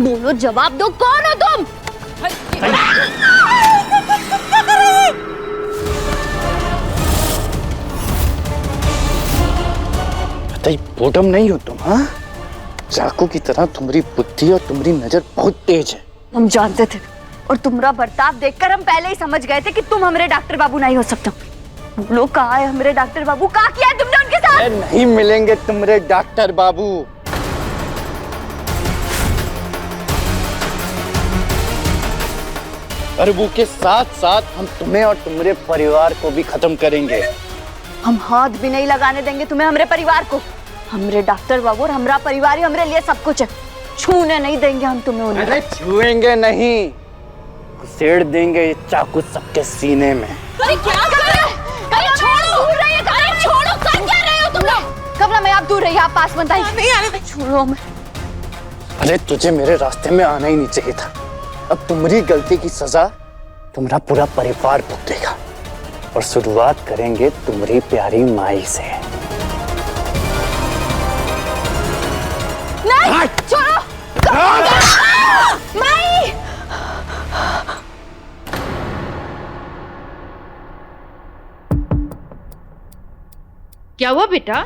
बोलो, जवाब दो, कौन हो तुम? बताइए, बॉटम नहीं हो तुम? हाँ, चाकू की तरह तुम्हारी बुद्धि और तुम्हारी नजर बहुत तेज है। हम जानते थे और तुम्हारा बर्ताव देखकर हम पहले ही समझ गए थे कि तुम हमारे डॉक्टर बाबू नहीं हो सकते। बोलो, कहाँ है हमारे डॉक्टर बाबू? कहाँ किया है तुमने उनके साथ? नहीं मिलेंगे तुम्हारे डॉक्टर बाबू। और वो के साथ साथ हम तुम्हें और तुम्हारे परिवार को भी खत्म करेंगे। हम हाथ भी नहीं लगाने देंगे तुम्हें, हमारे परिवार को। हमारे डॉक्टर बाबू और हमारा परिवार ही हमारे लिए सब कुछ है। छूने नहीं देंगे हम तुम्हें उन्हें। अरे छुएंगे नहीं, घुसेड़ देंगे ये चाकू सबके सीने में। अरे क्या कर रहे हो? अरे छोड़ो, दूर रहिए। अरे छोड़ो, कर क्या रहे हो तुम लोग? कमला, मैं आप दूर रहिए, आप पास मत आइए। नहीं आने। छोड़ो मैं। अरे तुझे मेरे रास्ते में आना ही नहीं चाहिए था। अब तुम्हारी गलती की सजा तुम्हारा पूरा परिवार भुगतेगा। और शुरुआत करेंगे तुम्हारी प्यारी माई से। नहीं, छोड़ो। माई! क्या हुआ बेटा?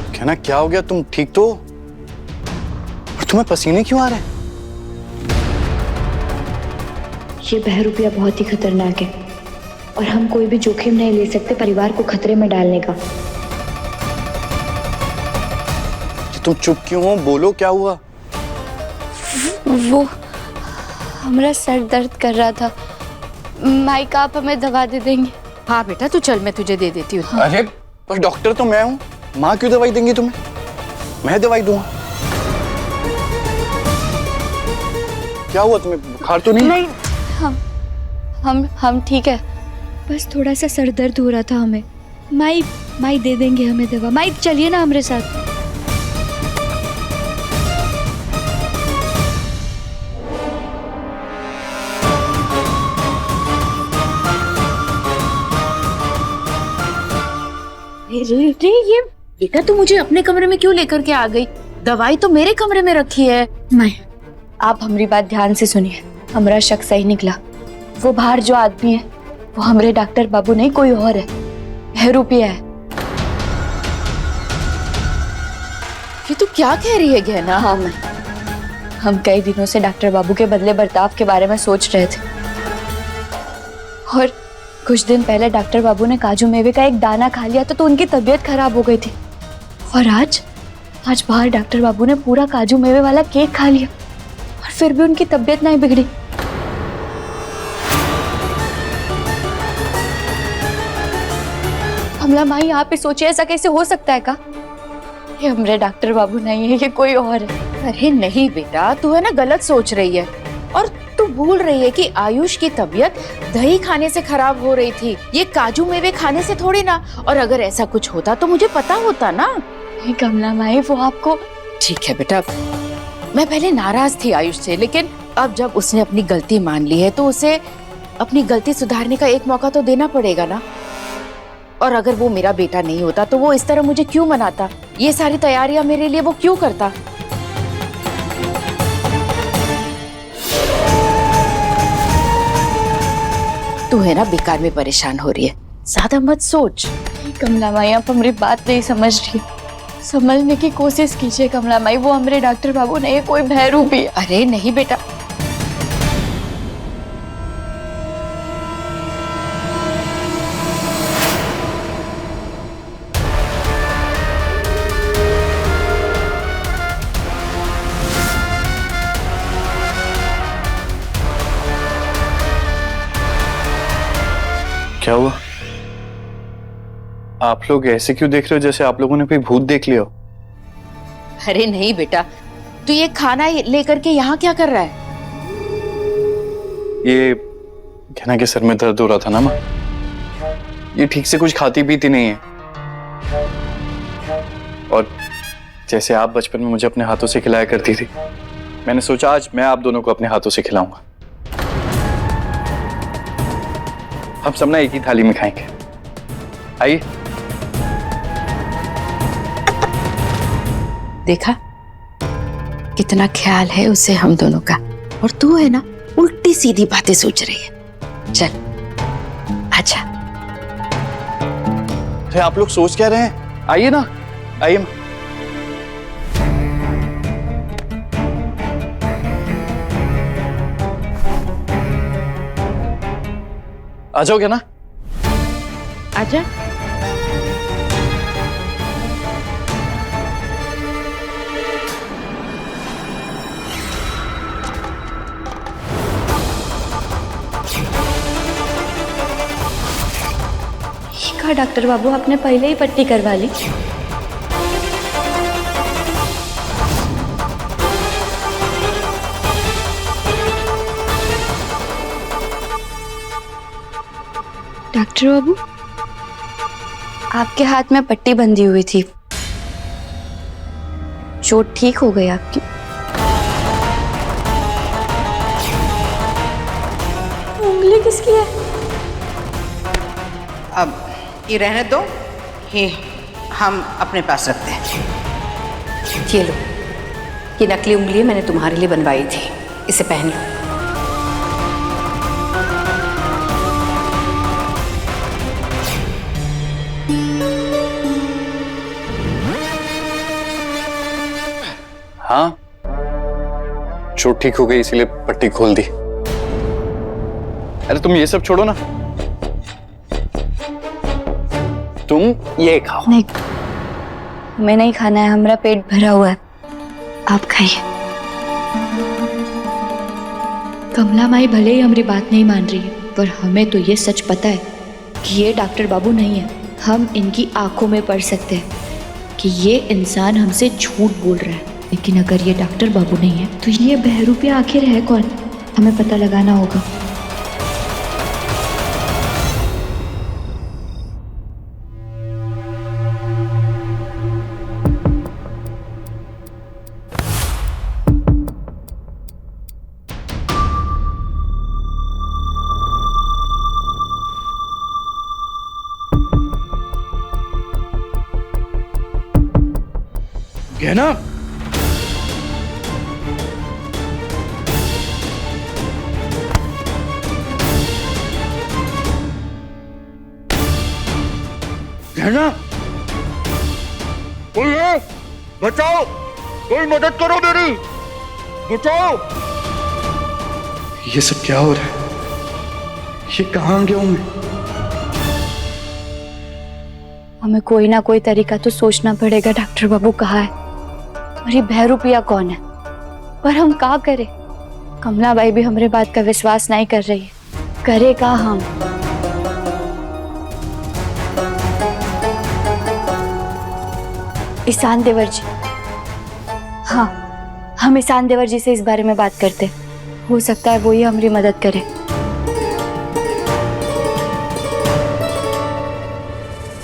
कहना, क्या हो गया? तुम ठीक तो? और तुम्हें पसीने क्यों आ रहे हैं? ये बहरूपिया बहुत ही खतरनाक है और हम कोई भी जोखिम नहीं ले सकते परिवार को खतरे में डालने का। तुम चुप क्यों हो? बोलो, क्या हुआ? वो हमारा सर दर्द कर रहा था। माइक, आप हमें दवा दे देंगे? हाँ बेटा, तू चल, मैं तुझे दे देती हूँ। अरे पर डॉक्टर तो मैं हूँ, माँ क्यों दवाई देंगी तुम्हें? मैं दवाई दूंगा। क्या हुआ तुम्हें? बुखार तो नहीं? नहीं, हम ठीक है, बस थोड़ा सा सर दर्द हो रहा था हमें। माई दे देंगे हमें दवा। माई, चलिए ना हमारे साथ। रे ये बेटा, तू मुझे अपने कमरे में क्यों लेकर के आ गई? दवाई तो मेरे कमरे में रखी है। माई, आप हमारी बात ध्यान से सुनिए। हमारा शक सही निकला। वो बाहर जो आदमी है वो हमारे डॉक्टर बाबू नहीं, कोई और है। बहरूपिया है। ये तू क्या कह रही है गहना? हाँ मैं, हम कई दिनों से डॉक्टर बाबू के बदले बर्ताव के बारे में सोच रहे थे और कुछ दिन पहले डॉक्टर बाबू ने काजू मेवे का एक दाना खा लिया तो उनकी तबीयत खराब हो गई थी। और आज बाहर डॉक्टर बाबू ने पूरा काजू मेवे वाला केक खा लिया और फिर भी उनकी तबीयत नहीं बिगड़ी। कमला माई, आप ही सोचिए, ऐसा कैसे हो सकता है? का ये हमारे डॉक्टर बाबू नहीं है, ये कोई और है। अरे नहीं बेटा, तू है ना गलत सोच रही है। और तू भूल रही है कि आयुष की तबीयत दही खाने से खराब हो रही थी, ये काजू मेवे खाने से थोड़ी ना। और अगर ऐसा कुछ होता तो मुझे पता होता ना। कमला माई, वो आपको। ठीक है बेटा, मैं पहले नाराज थी आयुष से, लेकिन अब जब उसने अपनी गलती मान ली है तो उसे अपनी गलती सुधारने का एक मौका तो देना पड़ेगा ना। और अगर वो मेरा बेटा नहीं होता तो वो इस तरह मुझे क्यों मनाता? ये सारी तैयारियां मेरे लिए वो क्यों करता? तू है ना बेकार में परेशान हो रही है, ज्यादा मत सोच। कमला माई, आप हमारी बात नहीं समझ रही। समझने की कोशिश कीजिए कमला माई, वो हमारे डॉक्टर बाबू नहीं, कोई बहरूपी है। अरे नहीं बेटा, क्या हुआ? आप लोग ऐसे क्यों देख रहे हो जैसे आप लोगों ने कोई भूत देख लिया हो? अरे नहीं बेटा, तू ये खाना लेकर के यहाँ क्या कर रहा है? ये कहना कि सर में दर्द हो रहा था ना माँ, ये ठीक से कुछ खाती पीती नहीं है। और जैसे आप बचपन में मुझे अपने हाथों से खिलाया करती थी, मैंने सोचा आज मैं आप दोनों को अपने हाथों से खिलाऊंगा। हम सब ना एक ही थाली में खाएंगे। आइए। देखा कितना ख्याल है उसे हम दोनों का, और तू है ना उल्टी सीधी बातें सोच रही है। चल अच्छा। अरे आप लोग सोच क्या रहे हैं? आइए ना, आइए। आ जाओगे ना? आजा। कहा डॉक्टर बाबू आपने पहले ही पट्टी करवा ली। डॉक्टर बाबू आपके हाथ में पट्टी बंधी हुई थी, चोट ठीक हो गई आपकी? उंगली किसकी है? अब ये रहने दो, ये हम अपने पास रखते हैं। ये लो, ये नकली उंगली मैंने तुम्हारे लिए बनवाई थी, इसे पहन लो। हाँ, चोट ठीक हो गई इसीलिए पट्टी खोल दी। अरे तुम ये सब छोड़ो ना, तुम ये खाओ। नहीं, हमें नहीं खाना है, हमारा पेट भरा हुआ है, आप खाइए। कमला माई भले ही हमारी बात नहीं मान रही है, पर हमें तो ये सच पता है कि ये डॉक्टर बाबू नहीं है। हम इनकी आंखों में पढ़ सकते हैं कि ये इंसान हमसे झूठ बोल रहा है। लेकिन अगर ये डॉक्टर बाबू नहीं है तो ये बहरूपिया आखिर है कौन? हमें पता लगाना होगा। गहना, गहना, कोई है? बचाओ, कोई मदद करो मेरी, बचाओ। ये सब क्या हो रहा है? ये कहाँ गया हूं मैं? हमें कोई ना कोई तरीका तो सोचना पड़ेगा। डॉक्टर बाबू कहाँ है और ये बहरूपिया कौन है? पर हम क्या करें? कमला बाई भी हमारे बात का विश्वास नहीं कर रही है। करे क्या हम? ईशान देवर जी, हाँ, हम ईशान देवर जी से इस बारे में बात करते, हो सकता है वो ही हमारी मदद करे।